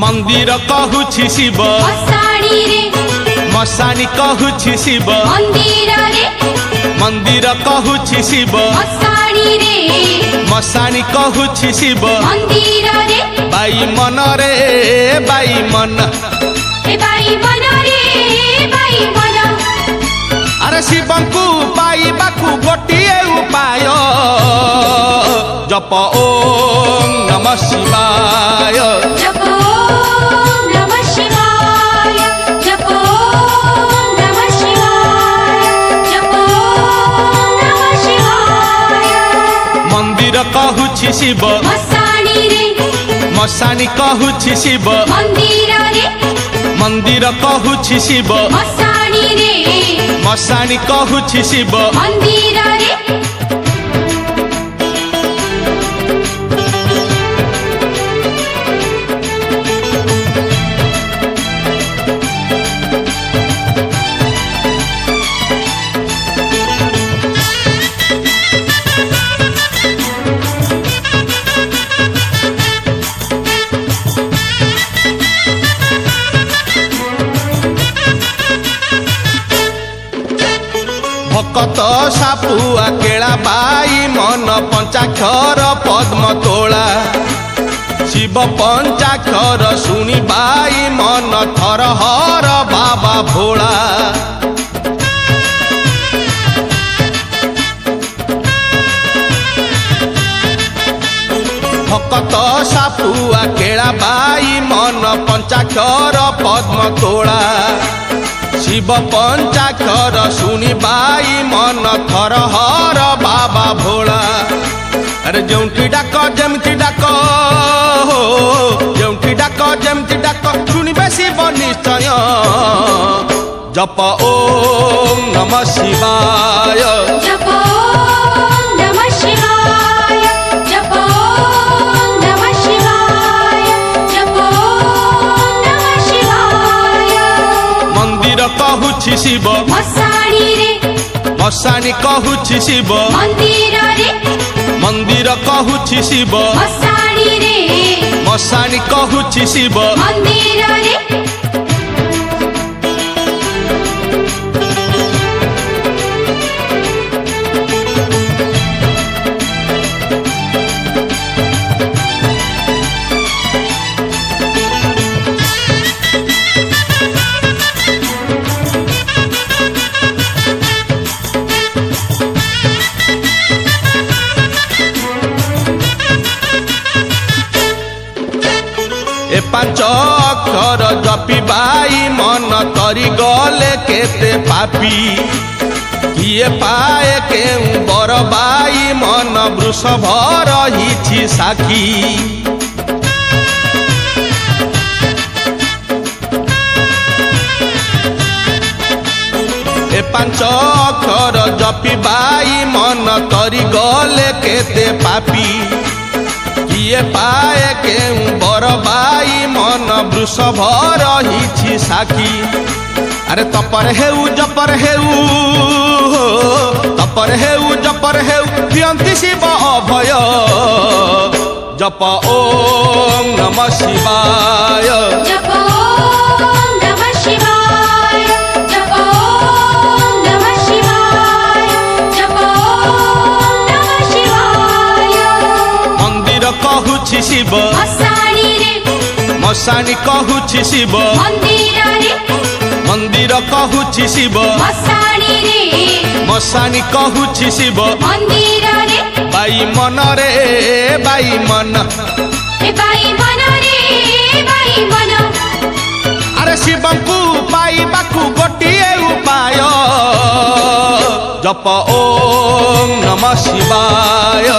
मंदिर कहूछि शिव मशाणी रे मशानी कहूछि शिव मंदिर कहूछि शिव मशाणी रे मशानी कहूछि शिव मंदिर रे बाई मन रे बाई मन हे बाई मन रे बाई मन अरे शिवंकु पाइबाकु गोटिए उपाय जप ओम नमः शिवाय जप ओम नमः शिवाय जप ओम नमः शिवाय जप ओम नमः शिवाय मंदिर कहूछि शिव मशाणी रे मशानी कहूछि शिव मंदिर रे मंदिर कहूछि शिव मशाणी रे मशानी कहूछि शिव मंदिर रे भकत सापुआ केला बाई मन पंचाक्षर पद्म तोला शिव पंचाक्षर सुनी बाई मन थर हर बाबा भोला भकत सापुआ केला बाई मन पंचाक्षर पद्म तोला शिव पंचाक्षर सुनी बाई मन थर हर बाबा भोला अरे जोंटी डाक जमती डाक हो जोंटी डाक जमती डाक सुनिबे शिव निश्चय जप ओम नमः शिवाय जप ओम नमः शिवाय जप ओम नमः शिवाय जप ओम नमः शिवाय मंदिर कहूछि शिव मशाणी रे मशानी कहूछि शिव मंदिर रे मंदिर कहूछि शिव मशाणी रे मशानी कहूछि शिव मंदिर रे ए पांच अक्षर जपी बाई मन तरी गले केते पापी किए पाए केउ बर बाई मन वृषभ रहिछि साखी ए पांच अक्षर जपी बाई मन तरी गले केते पापी किए पाए केउ बर बाई मन वृषभ रहिछि साखी अरे तपर हेउ जपर हेउ तपर हेउ जपर हेउ दियंती शिव अभय जप ओम नमः शिवाय जप ओम नमः शिवाय जप ओम नमः शिवाय जप ओम नमः शिवाय मंदिर कहूछि शिव मशाणी रे मशानी कहूछि शिव मंदिर रे मंदिर कहूछि शिव मशाणी रे मशानी कहूछि शिव मंदिर रे बाई मन रे बाई मन हे बाई मन रे बाई मन अरे शिवंकु पाइबाकु गोटिए उपाय जप ओम नमः शिवाय।